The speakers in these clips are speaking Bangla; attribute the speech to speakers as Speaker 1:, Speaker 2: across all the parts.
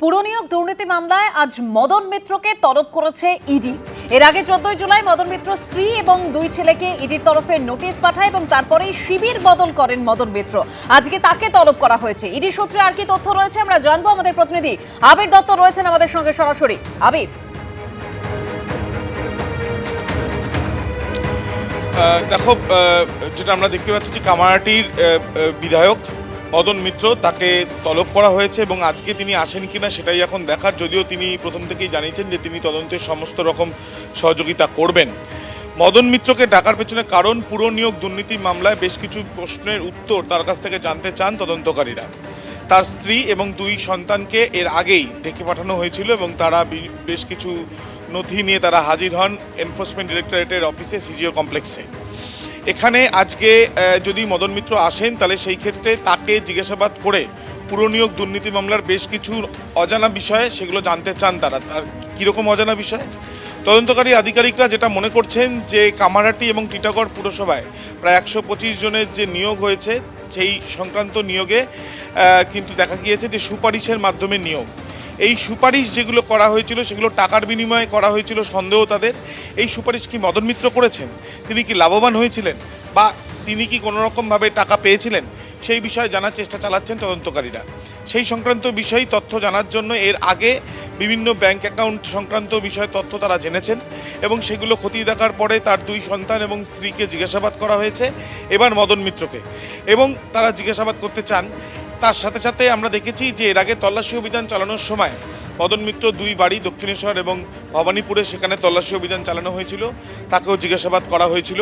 Speaker 1: পুরনিয়োগ দুর্নীতি মামলায় আজ মদন মিত্রকে তলব করেছে ইডি। এর আগে 14 জুলাই মদন মিত্র স্ত্রী এবং দুই ছেলেকে ইডির তরফে নোটিশ পাঠায় এবং তারপরেই শিবির বদল করেন মদন মিত্র। আজকে তাকে তলব করা হয়েছে। ইডি সূত্রে আর কি তথ্য রয়েছে আমরা জানবো। আমাদের প্রতিনিধি আবির দত্ত রয়েছেন আমাদের সঙ্গে সরাসরি। আবির,
Speaker 2: দেখো, যেটা আমরা দেখতে পাচ্ছি যে কামারহাটির বিধায়ক মদন মিত্র, তাকে তলব করা হয়েছে এবং আজকে তিনি আসেন কিনা সেটাই এখন দেখার। যদিও তিনি প্রথম থেকেই জানিয়েছেন যে তিনি তদন্তের সমস্ত রকম সহযোগিতা করবেন। মদন মিত্রকে ডাকার পেছনে কারণ, পুরনিয়োগ দুর্নীতি মামলায় বেশ কিছু প্রশ্নের উত্তর তার কাছ থেকে জানতে চান তদন্তকারীরা। তার স্ত্রী এবং দুই সন্তানকে এর আগেই ডেকে পাঠানো হয়েছিল এবং তারা বেশ কিছু নথি নিয়ে তারা হাজির হন এনফোর্সমেন্ট ডিরেক্টরেটের অফিসে, সিজিও কমপ্লেক্সে। এখানে আজকে যদি মদন মিত্র আসেন তাহলে সেই ক্ষেত্রে তাকে জিজ্ঞাসাবাদ করে পুরনিয়োগ দুর্নীতি মামলার বেশ কিছু অজানা বিষয়ে সেগুলো জানতে চান তারা। তার কীরকম অজানা বিষয়? তদন্তকারী আধিকারিকরা যেটা মনে করছেন যে কামারহাটি এবং টিটাগড় পুরসভায় প্রায় 125 জনের যে নিয়োগ হয়েছে সেই সংক্রান্ত নিয়োগে কিন্তু দেখা গিয়েছে যে সুপারিশের মাধ্যমে নিয়োগ। এই সুপারিশ যেগুলো করা হয়েছিল সেগুলো টাকার বিনিময়ে করা হয়েছিল সন্দেহ তাদের। এই সুপারিশ কি মদন মিত্র করেছেন? তিনি কি লাভবান হয়েছিলেন বা তিনি কি কোনোরকমভাবে টাকা পেয়েছিলেন? সেই বিষয়ে জানার চেষ্টা চালাচ্ছেন তদন্তকারীরা। সেই সংক্রান্ত বিষয় তথ্য জানার জন্য এর আগে বিভিন্ন ব্যাংক অ্যাকাউন্ট সংক্রান্ত বিষয়ে তথ্য তারা জেনেছেন এবং সেগুলো খতিয়ে দেখার পরে তার দুই সন্তান এবং স্ত্রীকে জিজ্ঞাসাবাদ করা হয়েছে, এবার মদন মিত্রকে, এবং তারা জিজ্ঞাসাবাদ করতে চান। তার সাথে সাথে আমরা দেখেছি যে এর আগে তল্লাশি অভিযান চালানোর সময় মদন মিত্র দুই বাড়ি দক্ষিণেশ্বর এবং ভবানীপুরে সেখানে তল্লাশি অভিযান চালানো হয়েছিল, তাকেও জিজ্ঞাসাবাদ করা হয়েছিল।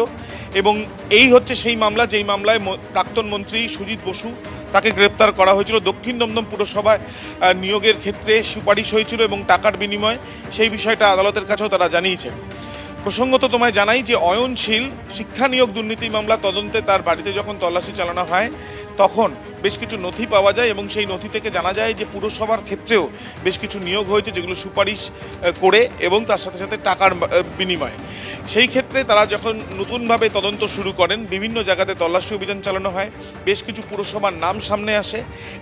Speaker 2: এবং এই হচ্ছে সেই মামলা যেই মামলায় প্রাক্তন মন্ত্রী সুজিত বসু, তাকে গ্রেপ্তার করা হয়েছিল। দক্ষিণ দমদম পুরসভায় নিয়োগের ক্ষেত্রে সুপারিশ হয়েছিল এবং টাকার বিনিময়ে, সেই বিষয়টা আদালতের কাছেও তারা জানিয়েছেন। প্রসঙ্গত তোমায় জানাই যে অয়নশীল শিক্ষা নিয়োগ দুর্নীতি মামলা তদন্তে তার বাড়িতে যখন তল্লাশি চালানো হয় তখন বেশ কিছু নথি পাওয়া যায় এবং সেই নথি থেকে জানা যায় যে পুরসভার ক্ষেত্রেও বেশ কিছু নিয়োগ হয়েছে যেগুলো সুপারিশ করে এবং তার সাথে সাথে টাকার বিনিময়ে। সেই ক্ষেত্রে তারা যখন নতুনভাবে তদন্ত শুরু করেন, বিভিন্ন জায়গাতে তল্লাশি অভিযান চালানো হয়, বেশ কিছু পুরসভার নাম সামনে আসে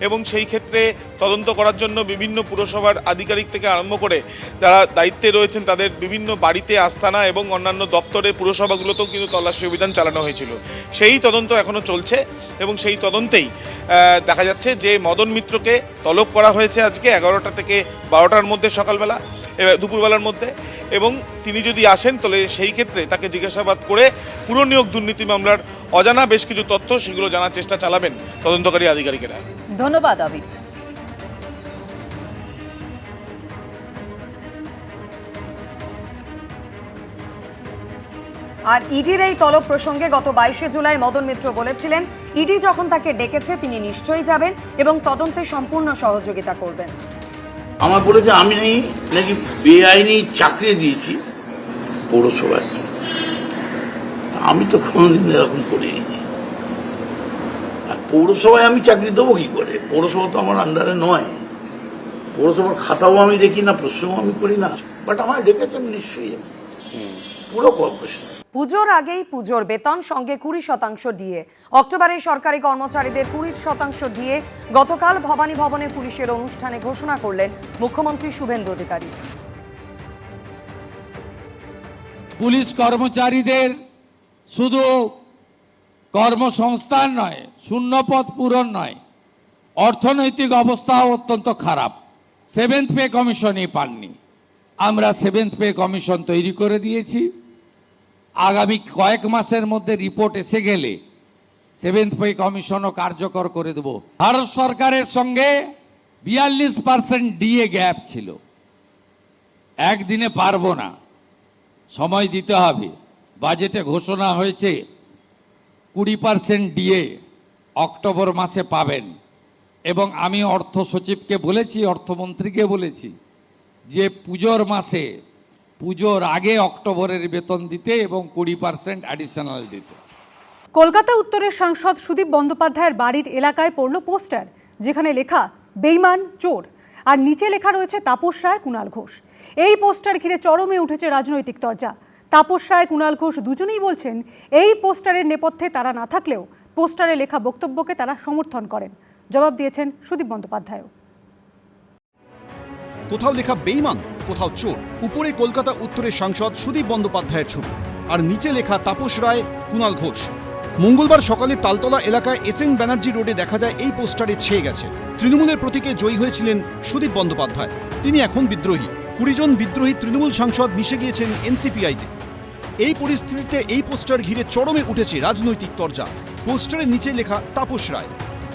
Speaker 2: এবং সেই ক্ষেত্রে তদন্ত করার জন্য বিভিন্ন পুরসভার আধিকারিক থেকে আরম্ভ করে যারা দায়িত্বে রয়েছেন তাদের বিভিন্ন বাড়িতে, আস্তানা এবং অন্যান্য দপ্তরে পুরসভাগুলোতেও কিন্তু তল্লাশি অভিযান চালানো হয়েছিল। সেই তদন্ত এখনও চলছে এবং সেই তদন্তেই দেখা যাচ্ছে যে মদন মিত্রকে তলব করা হয়েছে আজকে 11টা থেকে 12টার মধ্যে, সকালবেলা দুপুরবেলার মধ্যে, এবং তিনি যদি আসেন তাহলে সেই ক্ষেত্রে তাকে জিজ্ঞাসাবাদ করে পুরনিয়োগ দুর্নীতি মামলার অজানা বেশ কিছু তথ্য সেগুলো জানার চেষ্টা চালাবেন তদন্তকারী আধিকারিকেরা।
Speaker 1: ধন্যবাদ আবির।
Speaker 3: আর ইডির এই তলব প্রসঙ্গে গত 22শে জুলাই মদন মিত্র বলেছিলেন ইডি যখন তাকে ডেকেছে তিনি নিশ্চয়ই যাবেন এবং তদন্তে সম্পূর্ণ সহযোগিতা করবেন।
Speaker 4: আমার বলেছে আমি নাকি বেআইনি চাকরি দিয়েছি পৌরসভায়। আমি তো কোনোদিন এরকম করিনি। আর পৌরসভায় আমি চাকরি দেবো কি করে? পৌরসভা তো আমার আন্ডারে নয়। পৌরসভার খাতাও আমি দেখি না, প্রশ্নও আমি করি না। বাট আমার ডেকেছে, আমি নিশ্চয়ই যাবো। পুরো কোঅপারেশন।
Speaker 3: পুজোর আগেই পুজোর বেতন সঙ্গে 20% ডিএ। অক্টোবরে সরকারি কর্মচারীদের 20% ডিএ গতকাল ভবানী ভবনে পুলিশের অনুষ্ঠানে ঘোষণা করলেন মুখ্যমন্ত্রী শুভেন্দু অধিকারী।
Speaker 5: পুলিশ কর্মচারীদের শুধু কর্মসংস্থান নয়, শূন্যপদ পূরণ নয়, অর্থনৈতিক অবস্থাও অত্যন্ত খারাপ। 7th পে কমিশনই পাননি। আমরা 7th পে কমিশন তৈরি করে দিয়েছি। আগামী কয়েক মাসের মধ্যে রিপোর্ট এসে গেলে 7th পে কমিশনও কার্যকর করে দেব। ভারত সরকারের সঙ্গে 42% ডিএ গ্যাপ ছিল। একদিনে পারবো না, সময় দিতে হবে। বাজেটে ঘোষণা হয়েছে 20% ডিএ অক্টোবর মাসে পাবেন এবং আমি অর্থ সচিবকে বলেছি, অর্থমন্ত্রীকে বলেছি যে পুজোর মাসে, পুজোর আগে অক্টোবরের বেতন দিতে এবং 20% অ্যাডিশনাল দিতে।
Speaker 6: কলকাতা উত্তরের সাংসদ সুদীপ বন্দ্যোপাধ্যায়ের বাড়ির এলাকায় পড়ল পোস্টার, যেখানে লেখা বেইমান চোর, আর নিচে লেখা রয়েছে তাপস রায়, কুণাল ঘোষ। এই পোস্টার ঘিরে চরমে উঠেছে রাজনৈতিক চর্চা। তাপস রায়, কুণাল ঘোষ দুজনেই বলছেন এই পোস্টারের নেপথ্যে তারা না থাকলেও পোস্টারে লেখা বক্তব্যকে তারা সমর্থন করেন। জবাব দিয়েছেন সুদীপ বন্দ্যোপাধ্যায়ও।
Speaker 7: কোথাও লেখা বেঈমান, কোথাও চোর। উপরে কলকাতা উত্তরের সাংসদ সুদীপ বন্দ্যোপাধ্যায়ের ছবি, আর নিচে লেখা তাপস রায়, কুণাল ঘোষ। মঙ্গলবার সকালে তালতলা এলাকায় এসএন ব্যানার্জি রোডে দেখা যায় এই পোস্টারে ছেয়ে গেছে। তৃণমূলের প্রতীকে জয়ী হয়েছিলেন সুদীপ বন্দ্যোপাধ্যায়, তিনি এখন বিদ্রোহী। 20 জন বিদ্রোহী তৃণমূল সাংসদ মিশে গিয়েছেন এনসিপিআইতে। এই পরিস্থিতিতে এই পোস্টার ঘিরে চরমে উঠেছে রাজনৈতিক তরজা। পোস্টারের নিচে লেখা তাপস রায়।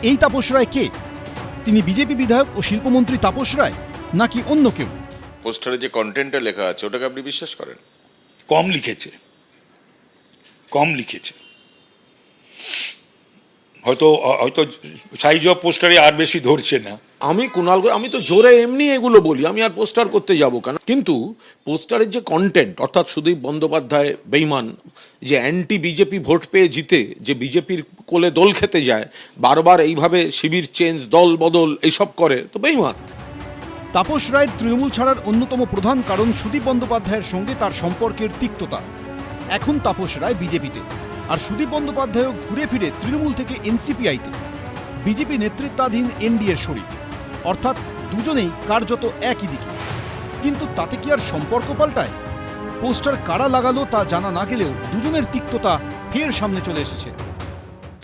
Speaker 7: এই তাপস রায় কে? তিনি বিজেপি বিধায়ক ও শিল্পমন্ত্রী তাপস রায়, নাকি অন্য কেউ?
Speaker 8: পোস্টারে যে কন্টেন্টটা লেখা আছে ওটাকে আপনি বিশ্বাস করেন?
Speaker 9: কম লিখেছে, কম লিখেছে। হয়তো হয়তো সাইজ অফ পোস্টারে আর বেশি ধরছে না।
Speaker 10: আমি কুণাল, আমি তো জোরে এমনি এগুলো বলি, আমি আর পোস্টার করতে যাব কেন? কিন্তু পোস্টারের যে কন্টেন্ট, অর্থাৎ সুদীপ বন্দ্যোপাধ্যায় বেঈমান, যে অ্যান্টি বিজেপি ভোট পেয়ে জিতে যে বিজেপির কোলে দোল খেতে যায়, বারবার এইভাবে শিবির চেঞ্জ, দল বদল এইসব করে, তো বেঈমান।
Speaker 7: তাপস রায়ের তৃণমূল ছাড়ার অন্যতম প্রধান কারণ সুদীপ বন্দ্যোপাধ্যায়ের সঙ্গে তার সম্পর্কের তিক্ততা। এখন তাপস রায় বিজেপিতে, আর সুদীপ বন্দ্যোপাধ্যায়ও ঘুরে ফিরে তৃণমূল থেকে এনসিপিআইতে, বিজেপি নেতৃত্বাধীন এনডিএর শরিক। অর্থাৎ দুজনেই কার্যত একই দিকে। কিন্তু তাতে কি আর সম্পর্ক পাল্টায়? পোস্টার কারা লাগালো তা জানা না গেলেও দুজনের তিক্ততা ফের সামনে চলে এসেছে।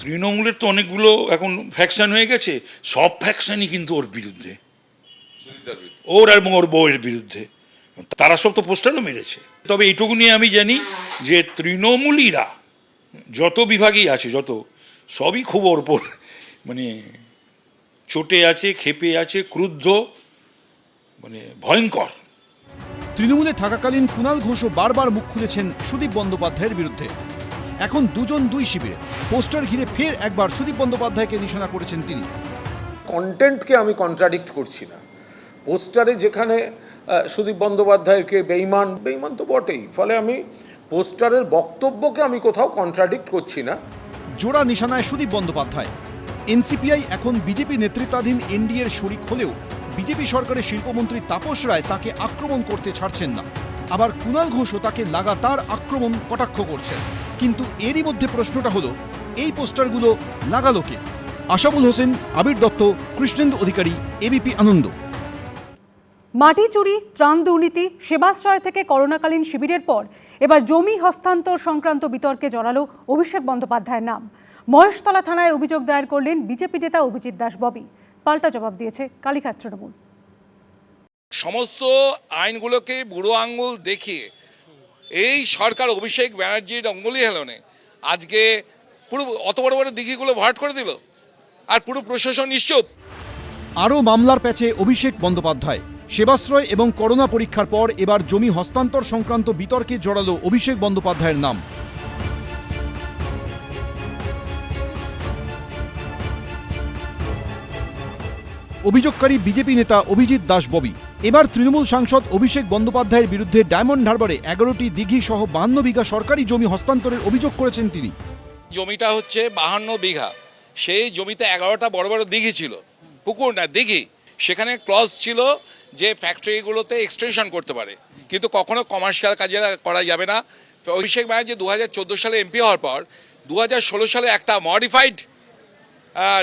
Speaker 9: তৃণমূলের তো অনেকগুলো এখন ফ্যাকশন হয়ে গেছে, সব ফ্যাকশনই কিন্তু ওর বিরুদ্ধে, ওর এবং ওর বউয়ের বিরুদ্ধে। তারা সব তো পোস্টারও মেরেছে। তবে এইটুকু নিয়ে আমি জানি যে তৃণমূলীরা যত বিভাগেই আছে, যত সবই খুব ওর উপর মানে চটে আছে, ক্ষেপে আছে, ক্রুদ্ধ, মানে ভয়ঙ্কর।
Speaker 7: তৃণমূলে থাকাকালীন কুণাল ঘোষও বারবার মুখ খুলেছেন সুদীপ বন্দ্যোপাধ্যায়ের বিরুদ্ধে। এখন দুজন দুই শিবিরে। পোস্টার ঘিরে ফের একবার সুদীপ বন্দ্যোপাধ্যায়কে নিশানা করেছেন তিনি।
Speaker 10: কন্টেন্টকে আমি কন্ট্রাডিক্ট করছি না। পোস্টারে যেখানে সুদীপ বন্দ্যোপাধ্যায়কে বেঈমান, বেঈমান তো বটেই, ফলে আমি পোস্টারের বক্তব্যকে আমি কোথাও কন্ট্রাডিক্ট করছি না।
Speaker 7: জোড়া নিশানায় সুদীপ বন্দ্যোপাধ্যায়। এনসিপিআই এখন বিজেপি নেতৃত্বাধীন এনডিএর শরিক হলেও বিজেপি সরকারের শিল্পমন্ত্রী তাপস রায় তাকে আক্রমণ করতে ছাড়ছেন না। আবার কুণাল ঘোষও তাকে লাগাতার আক্রমণ কটাক্ষ করছেন। কিন্তু এরই মধ্যে প্রশ্নটা হলো, এই পোস্টারগুলো লাগালো কে? আশাবুল হোসেন, আবির দত্ত, কৃষ্ণেন্দু অধিকারী, এবিপি আনন্দ।
Speaker 6: মাটি চুরি, ত্রাণ দুর্নীতি, সেবাশ্রয় থেকে করোনাকালীন শিবিরের পর এবার জমি হস্তান্তর সংক্রান্ত বিতর্কে জড়ালো অভিষেক বন্দ্যোপাধ্যায়ের নাম। মহেশতলা থানায় অভিযোগ দায়ের করলেন বিজেপি নেতা অভিজিৎ দাস ববি। পাল্টা জবাব দিয়েছে কালীঘাট তৃণমূল।
Speaker 11: সমস্ত আইনগুলোকে বুড়ো আঙ্গুল দেখিয়ে এই সরকার অভিষেক ব্যানার্জির অঙ্গুলি হেলনে আজকে পুরো অত বড় বড় দিঘিগুলো ভরাট করে দিল, আর পুরো প্রশাসন নিশ্চুপ।
Speaker 7: আরও মামলার প্যাচে অভিষেক বন্দ্যোপাধ্যায়। সেবাশ্রয় এবং করোনা পরীক্ষার পর এবার জমি হস্তান্তর সংক্রান্ত বিতর্কে জড়ালো অভিষেক বন্দ্যোপাধ্যায়ের নাম। অভিযোগকারী বিজেপি নেতা অভিজিৎ দাস ববি। এবার তৃণমূল সাংসদ অভিষেক বন্দ্যোপাধ্যায়ের বিরুদ্ধে ডায়মন্ড হারবারে 11টি দিঘি সহ 52 বিঘা সরকারি জমি হস্তান্তরের অভিযোগ করেছেন তিনি।
Speaker 11: জমিটা হচ্ছে 52 বিঘা, সেই জমিতে 11টা বড় বড় দিঘি ছিল, পুকুর না দিঘি। সেখানে ক্লজ ছিল যে ফ্যাক্টরিগুলোতে এক্সটেনশন করতে পারে, কিন্তু কখনো কমার্শিয়াল কাজে করা যাবে না। অভিষেক ব্যানার্জি 2014 সালে এমপি হওয়ার পর 2016 সালে একটা মডিফাইড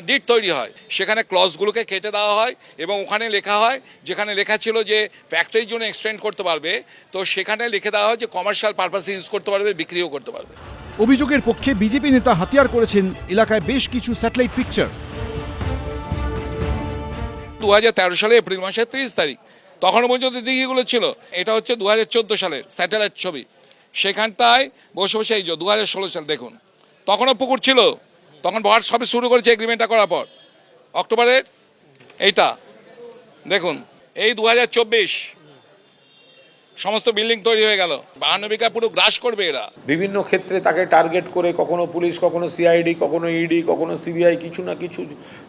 Speaker 11: ডিড তৈরি হয়, সেখানে ক্লজগুলোকে কেটে দেওয়া হয় এবং ওখানে লেখা হয়, যেখানে লেখা ছিল যে ফ্যাক্টরির জন্য এক্সটেন্ড করতে পারবে, তো সেখানে লিখে দেওয়া হয় যে কমার্শিয়াল পারপাসে ইউজ করতে পারবে, বিক্রিও করতে পারবে।
Speaker 7: অভিযোগের পক্ষে বিজেপি নেতা হাতিয়ার করেছেন এলাকায় বেশ কিছু স্যাটেলাইট পিকচার।
Speaker 11: 2013 সালে এপ্রিল মাসের 30 তারিখ তখনও পর্যন্ত দিঘিগুলো ছিল। এটা হচ্ছে 2014 সালের স্যাটেলাইট ছবি। সেখানটায় বসে বসে এই যে 2016 সাল দেখুন, তখনও পুকুর ছিল, তখন ভরাট সবে শুরু করেছে এগ্রিমেন্টটা করার পর অক্টোবরের। এইটা দেখুন, এই 2024 সমস্ত বিল্ডিং তৈরি হয়ে গেল। 52 বিঘা পুরো গ্রাস করবে এরা।
Speaker 10: বিভিন্ন ক্ষেত্রে তাকে টার্গেট করে কখনো পুলিশ, কখনো সিআইডি, কখনো ইডি, কখনো সিবিআই, কিছু না কিছু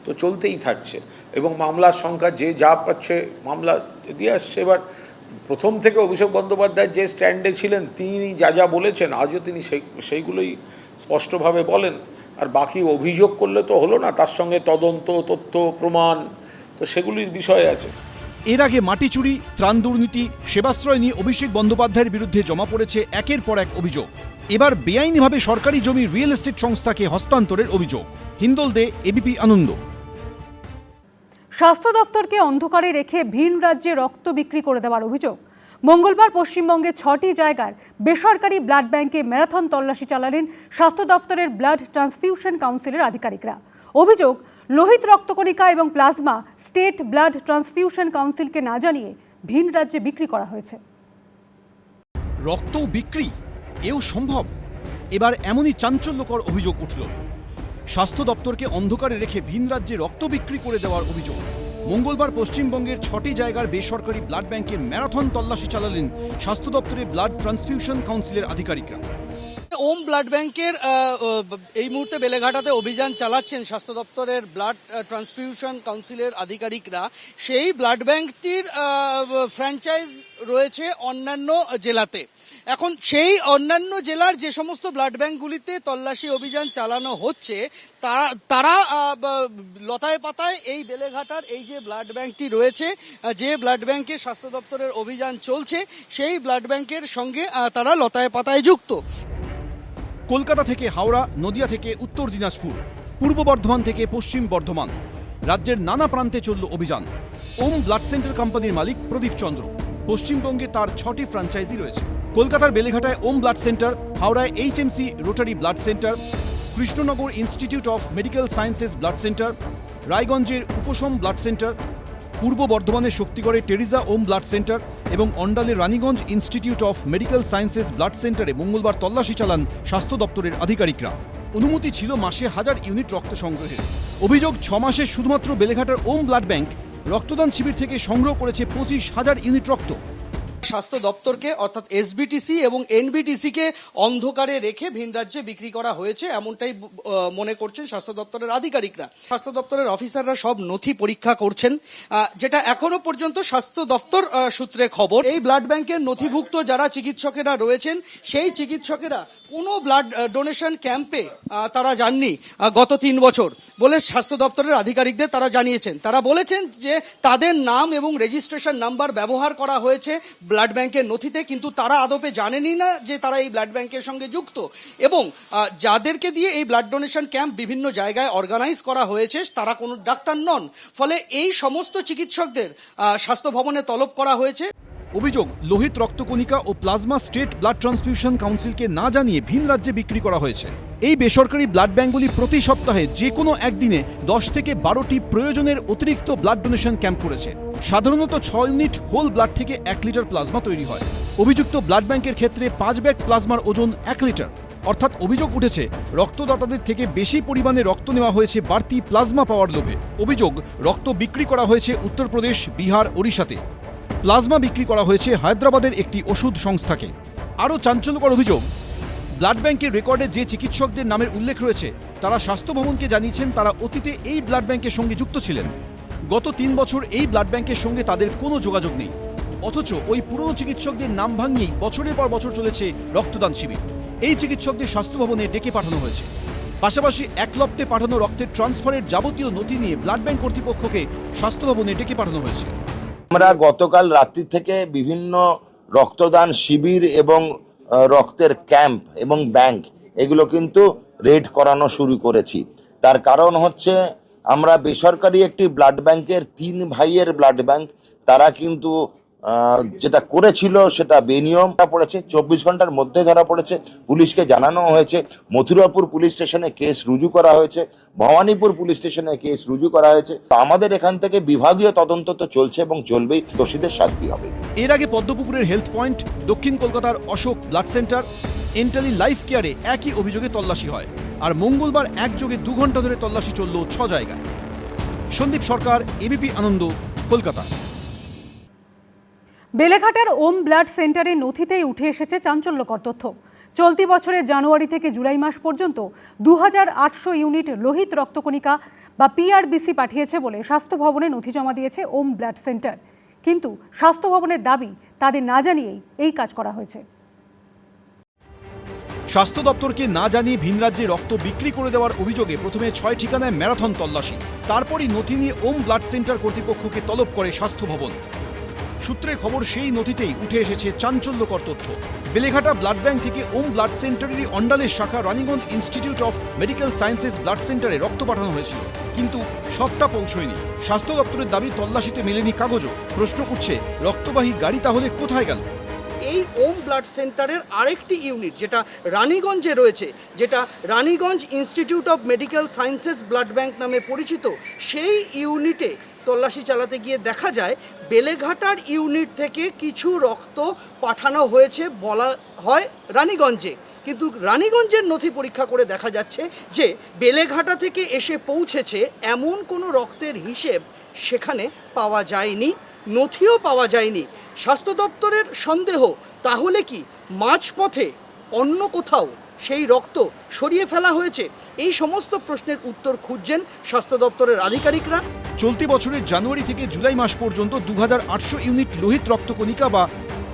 Speaker 10: তো চলতেই থাকছে এবং মামলার সংখ্যা যে যা পাচ্ছে মামলা দিয়ে আসছে। এবার প্রথম থেকে অভিষেক বন্দ্যোপাধ্যায় যে স্ট্যান্ডে ছিলেন, তিনি যা যা বলেছেন আজও তিনি সেইগুলোই স্পষ্টভাবে বলেন। আর বাকি অভিযোগ করলে তো হলো না, তার সঙ্গে তদন্ত, তথ্য, প্রমাণ, তো সেগুলির বিষয় আছে।
Speaker 7: এর আগে মাটি চুরি, ত্রাণ দুর্নীতি, সেবাশ্রয় নিয়ে অভিষেক বন্দ্যোপাধ্যায়ের বিরুদ্ধে জমা পড়েছে একের পর এক অভিযোগ। এবার বেআইনিভাবে সরকারি জমি রিয়েল এস্টেট সংস্থাকে হস্তান্তরের অভিযোগ। হিন্দোল দে, এবিপি আনন্দ।
Speaker 6: স্বাস্থ্য দফতরকে অন্ধকারে রেখে ভিন রাজ্যে রক্ত বিক্রি করে দেওয়ার অভিযোগ। মঙ্গলবার পশ্চিমবঙ্গের 6টি জায়গার বেসরকারি ব্লাড ব্যাংকে ম্যারাথন তল্লাশি চালালেন স্বাস্থ্য দফতরের ব্লাড ট্রান্সফিউশন কাউন্সিলের আধিকারিকরা। অভিযোগ, লোহিত রক্তকণিকা এবং প্লাজমা স্টেট ব্লাড ট্রান্সফিউশন কাউন্সিলকে না জানিয়ে ভিন রাজ্যে বিক্রি করা হয়েছে।
Speaker 7: রক্ত বিক্রি এও সম্ভব? এবার এমনই চাঞ্চল্যকর অভিযোগ উঠল। স্বাস্থ্য দপ্তরকে অন্ধকারে রেখে ভিন রাজ্যে রক্ত বিক্রি করে দেওয়ার অভিযোগ। মঙ্গলবার পশ্চিমবঙ্গের 6টি জায়গার বেসরকারি ব্লাড ব্যাংকে ম্যারাথন তল্লাশি চালালেন স্বাস্থ্য দপ্তরের ব্লাড ট্রান্সফিউশন কাউন্সিলের আধিকারিকরা।
Speaker 12: ওম ব্লাড ব্যাংকের এই মুহূর্তে বেলেঘাটাতে অভিযান চালাচ্ছেন স্বাস্থ্য দপ্তরের ব্লাড ট্রান্সফিউশন কাউন্সিলের আধিকারিকরা। সেই ব্লাড ব্যাংকটির ফ্র্যাঞ্চাইজ রয়েছে অন্যান্য জেলাতে। এখন সেই অন্যান্য জেলার যে সমস্ত ব্লাড ব্যাংকগুলিতে তল্লাশি অভিযান চালানো হচ্ছে তারা লতায় পাতায় এই বেলেঘাটার এই যে ব্লাড ব্যাংকটি রয়েছে, যে ব্লাড ব্যাংকে স্বাস্থ্য দপ্তরের অভিযান চলছে, সেই ব্লাড ব্যাংকের সঙ্গে তারা লতায় পাতায় যুক্ত।
Speaker 7: কলকাতা থেকে হাওড়া, নদিয়া থেকে উত্তর দিনাজপুর, পূর্ব বর্ধমান থেকে পশ্চিম বর্ধমান, রাজ্যের নানা প্রান্তে চলল অভিযান। ওম ব্লাড সেন্টার কোম্পানির মালিক প্রদীপ চন্দ্র। পশ্চিমবঙ্গে তার 6টি ফ্র্যাঞ্চাইজি রয়েছে। কলকাতার বেলেঘাটায় ওম ব্লাড সেন্টার, হাওড়ায় HMC rotary blood centre, Krishnanagar institute of medical sciences blood centre, রায়গঞ্জের উপশম ব্লাড সেন্টার, পূর্ব বর্ধমানের শক্তিগড়ে টেরিজা ওম ব্লাড সেন্টার এবং অন্ডালের Raniganj institute of medical sciences blood সেন্টারে মঙ্গলবার তল্লাশি চালান স্বাস্থ্য দপ্তরের আধিকারিকরা। অনুমতি ছিল মাসে 1000 ইউনিট রক্ত সংগ্রহের। অভিযোগ, 6 মাসে শুধুমাত্র বেলেঘাটার ওম ব্লাড ব্যাংক রক্তদান শিবির থেকে সংগ্রহ করেছে 25,000 ইউনিট রক্ত।
Speaker 12: স্বাস্থ্য দপ্তরকে অর্থাৎ SBTC এবং NBTC-কে অন্ধকারে রেখে ভিন রাজ্যে বিক্রি করা হয়েছে, এমনটাই মনে করছেন স্বাস্থ্য দপ্তরের আধিকারিকরা। স্বাস্থ্য দপ্তরের অফিসাররা সব নথি পরীক্ষা করছেন, যেটা এখনো পর্যন্ত স্বাস্থ্য দপ্তর সূত্রে খবর। এই ব্লাড ব্যাংকের নথিভুক্ত যারা চিকিৎসকেরা রয়েছেন, সেই চিকিৎসকেরা কোনো ব্লাড ডোনেশন ক্যাম্পে তারা যাননি গত 3 বছর বলে স্বাস্থ্য দপ্তরের আধিকারিকদের তারা জানিয়েছেন। তারা বলেছেন যে তাদের নাম এবং রেজিস্ট্রেশন নাম্বার ব্যবহার করা হয়েছে ব্লাড ব্যাংকের নথিতে, কিন্তু তারা আদপে জানেনই না যে তারা এই ব্লাড ব্যাংকের সঙ্গে যুক্ত। এবং যাদেরকে দিয়ে এই ব্লাড ডোনেশন ক্যাম্প বিভিন্ন জায়গায় অর্গানাইজ করা হয়েছে তারা কোনো ডাক্তার নন। ফলে এই সমস্ত চিকিৎসকদের স্বাস্থ্য ভবনে তলব করা হয়েছে।
Speaker 7: অভিযোগ, লোহিত রক্তকণিকা ও প্লাজমা স্টেট ব্লাড ট্রান্সফিউশন কাউন্সিলকে না জানিয়ে ভিন রাজ্যে বিক্রি করা হয়েছে। এই বেসরকারি ব্লাড ব্যাংকগুলি প্রতি সপ্তাহে যে কোনো একদিনে 10 থেকে 12টি প্রয়োজনের অতিরিক্ত ব্লাড ডোনেশন ক্যাম্প করেছে। সাধারণত 6 ইউনিট হোল ব্লাড থেকে 1 লিটার প্লাজমা তৈরি হয়। অভিযুক্ত ব্লাড ব্যাংকের ক্ষেত্রে 5 ব্যাগ প্লাজমার ওজন 1 লিটার। অর্থাৎ অভিযোগ উঠেছে রক্তদাতাদের থেকে বেশি পরিমাণে রক্ত নেওয়া হয়েছে বাড়তি প্লাজমা পাওয়ার লোভে। অভিযোগ, রক্ত বিক্রি করা হয়েছে উত্তরপ্রদেশ, বিহার, ওড়িশাতে। প্লাজমা বিক্রি করা হয়েছে হায়দ্রাবাদের একটি ওষুধ সংস্থাকে। আরও চাঞ্চল্যকর অভিযোগ, ব্লাড ব্যাংকের রেকর্ডে যে চিকিৎসকদের নামের উল্লেখ রয়েছে তারা স্বাস্থ্য ভবনকে জানিয়েছেন তারা অতীতে এই ব্লাড ব্যাংকের সঙ্গে যুক্ত ছিলেন। গত 3 বছর এই ব্লাড ব্যাংকের সঙ্গে তাদের কোনো যোগাযোগ নেই। অথচ ওই পুরনো চিকিৎসকদের নাম ভাঙিয়েই বছরের পর বছর চলেছে রক্তদান শিবির। এই চিকিৎসকদের স্বাস্থ্য ভবনে ডেকে পাঠানো হয়েছে। পাশাপাশি একলপ্তে পাঠানো রক্তের ট্রান্সফারের যাবতীয় নথি নিয়ে ব্লাড ব্যাংক কর্তৃপক্ষকে স্বাস্থ্য ভবনে ডেকে পাঠানো হয়েছে।
Speaker 4: আমরা গতকাল রাত্রি থেকে বিভিন্ন রক্তদান শিবির এবং রক্তের ক্যাম্প এবং ব্যাংক এগুলো কিন্তু রেড করানো শুরু করেছি। তার কারণ হচ্ছে আমরা বেসরকারি একটি ব্লাড ব্যাংকের 3 ভাইয়ের ব্লাড ব্যাংক, তারা কিন্তু যেটা করেছিল সেটা বেনিয়ম পড়েছে। 24 ঘন্টার মধ্যে ধরা পড়েছে। পুলিশকে জানানো হয়েছে। মথুরাপুর পুলিশ স্টেশনে কেস রুজু করা হয়েছে, ভবানীপুর পুলিশ স্টেশনে কেস রুজু করা হয়েছে। আমাদের এখান থেকে বিভাগীয় তদন্ত তো চলছে এবং চলবেই, দোষীদের শাস্তি হবে।
Speaker 7: এর আগে পদ্মপুকুরের হেলথ পয়েন্ট, দক্ষিণ কলকাতার Ashok blood centre, Entally life কেয়ারে একই অভিযোগে তল্লাশি হয়। আর মঙ্গলবার একযোগে 2 ঘন্টা ধরে তল্লাশি চলল 6 জায়গায়। সন্দীপ সরকার, এবিপি আনন্দ, কলকাতা।
Speaker 6: বেলেঘাটার ওম ব্লাড সেন্টারের নথিতেই উঠে এসেছে চাঞ্চল্যকর তথ্য। চলতি বছরের জানুয়ারি থেকে জুলাই মাস পর্যন্ত 2800 ইউনিট লোহিত রক্তকণিকা বা PRBC পাঠিয়েছে বলে স্বাস্থ্য ভবনে নথি জমা দিয়েছে ওম ব্লাড সেন্টার। কিন্তু স্বাস্থ্য ভবনের দাবি তাদের না জানিয়েই এই কাজ করা হয়েছে।
Speaker 7: স্বাস্থ্য দপ্তরকে না জানিয়ে ভিন রাজ্যে রক্ত বিক্রি করে দেওয়ার অভিযোগে প্রথমে 6 ঠিকানায় ম্যারাথন তল্লাশি, তারপরই নথি নিয়ে ওম ব্লাড সেন্টার কর্তৃপক্ষকে তলব করে স্বাস্থ্য ভবন। সূত্রের খবর সেই নথিতেই উঠে এসেছে চাঞ্চল্যকর তথ্য। বেলেঘাটা ব্লাড ব্যাংক থেকে ওম ব্লাড সেন্টারেরই অন্ডালের শাখা Raniganj institute of medical sciences blood সেন্টারে রক্ত পাঠানো হয়েছিল, কিন্তু সবটা পৌঁছয়নি। স্বাস্থ্য দপ্তরের দাবি তল্লাশিতে মেলেনি কাগজও। প্রশ্ন উঠছে, রক্তবাহী গাড়ি তাহলে কোথায় গেল?
Speaker 12: এই ওম ব্লাড সেন্টারের আরেকটি ইউনিট যেটা রানীগঞ্জে রয়েছে, যেটা Raniganj institute of medical sciences blood bank নামে পরিচিত, সেই ইউনিটে তল্লাশি চালাতে গিয়ে দেখা যায় বেলেঘাটার ইউনিট থেকে কিছু রক্ত পাঠানো হয়েছে বলা হয় রানীগঞ্জে, কিন্তু রানীগঞ্জের নথি পরীক্ষা করে দেখা যাচ্ছে যে বেলেঘাটা থেকে এসে পৌঁছেছে এমন কোনো রক্তের হিসেব সেখানে পাওয়া যায়নি, নথিও পাওয়া যায়নি। স্বাস্থ্য দপ্তরের সন্দেহ, তাহলে কি মাঝপথে অন্য কোথাও সেই রক্ত সরিয়ে ফেলা হয়েছে? এই সমস্ত প্রশ্নের উত্তর খুঁজছেন স্বাস্থ্য দপ্তরের আধিকারিকরা।
Speaker 7: চলতি বছরের জানুয়ারি থেকে জুলাই মাস পর্যন্ত 2800 ইউনিট লোহিত রক্তকণিকা বা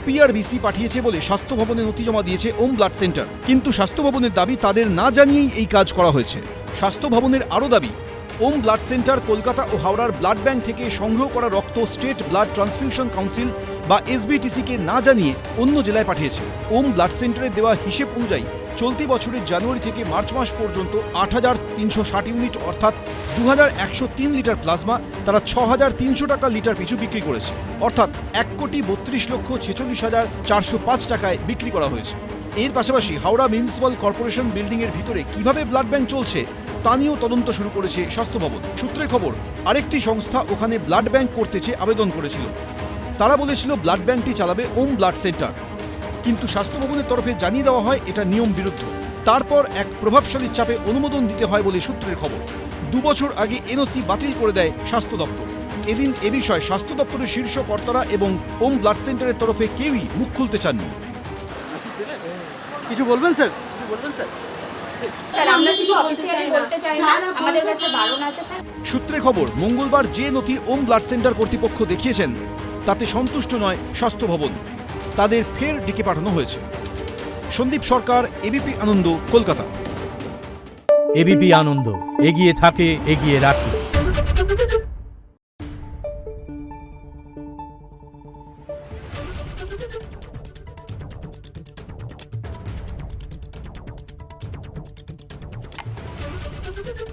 Speaker 7: পিআরবিসি পাঠিয়েছে বলে স্বাস্থ্য ভবনে নথি জমা দিয়েছে ওম ব্লাড সেন্টার, কিন্তু স্বাস্থ্য ভবনের দাবি তাদের না জানিয়েই এই কাজ করা হয়েছে। স্বাস্থ্য ভবনের আরও দাবি, ওম ব্লাড সেন্টার কলকাতা ও হাওড়ার ব্লাড ব্যাংক থেকে সংগ্রহ করা রক্ত স্টেট ব্লাড ট্রান্সফিউশন কাউন্সিল বা এসবিটিসিকে না জানিয়ে অন্য জেলায় পাঠিয়েছে। ওম ব্লাড সেন্টারের দেওয়া হিসেব অনুযায়ী চলতি বছরের জানুয়ারি থেকে মার্চ মাস পর্যন্ত 8360 ইউনিট অর্থাৎ 2103 লিটার প্লাজমা তারা 6300 টাকা লিটার পিছু বিক্রি করেছে, অর্থাৎ 1,32,46,405 টাকায় বিক্রি করা হয়েছে। এর পাশাপাশি হাওড়া মিউনিসিপ্যাল কর্পোরেশন বিল্ডিংয়ের ভিতরে কিভাবে ব্লাড ব্যাংক চলছে তা নিয়েও তদন্ত শুরু করেছে স্বাস্থ্য ভবন। সূত্রের খবর, আরেকটি সংস্থা ওখানে ব্লাড ব্যাংক করতে চেয়ে আবেদন করেছিল। তারা বলেছিল ব্লাড ব্যাংকটি চালাবে ওম ব্লাড সেন্টার, কিন্তু স্বাস্থ্য ভবনের তরফে জানিয়ে দেওয়া হয় এটা নিয়ম বিরুদ্ধ। তারপর এক প্রভাবশালী চাপে অনুমোদন দিতে হয় বলে সূত্রের খবর। 2 বছর আগে এনওসি বাতিল করে দেয় স্বাস্থ্য দপ্তর। এদিন এ বিষয়ে স্বাস্থ্য দপ্তরের শীর্ষ কর্তারা এবং ওম ব্লাড সেন্টারের তরফে কেউই মুখ খুলতে চাননি।
Speaker 12: কিছু বলবেন স্যার?
Speaker 7: সূত্রের খবর, মঙ্গলবার যে নথি ওম ব্লাড সেন্টার কর্তৃপক্ষ দেখিয়েছেন তাতে সন্তুষ্ট নয় স্বাস্থ্য ভবন, তাদের ফের ডেকে পাঠানো হয়েছে। সন্দীপ সরকার, এবিপি আনন্দ, কলকাতা।
Speaker 13: এবিপি আনন্দ, এগিয়ে থাকে, এগিয়ে রাখে।
Speaker 14: Thank you.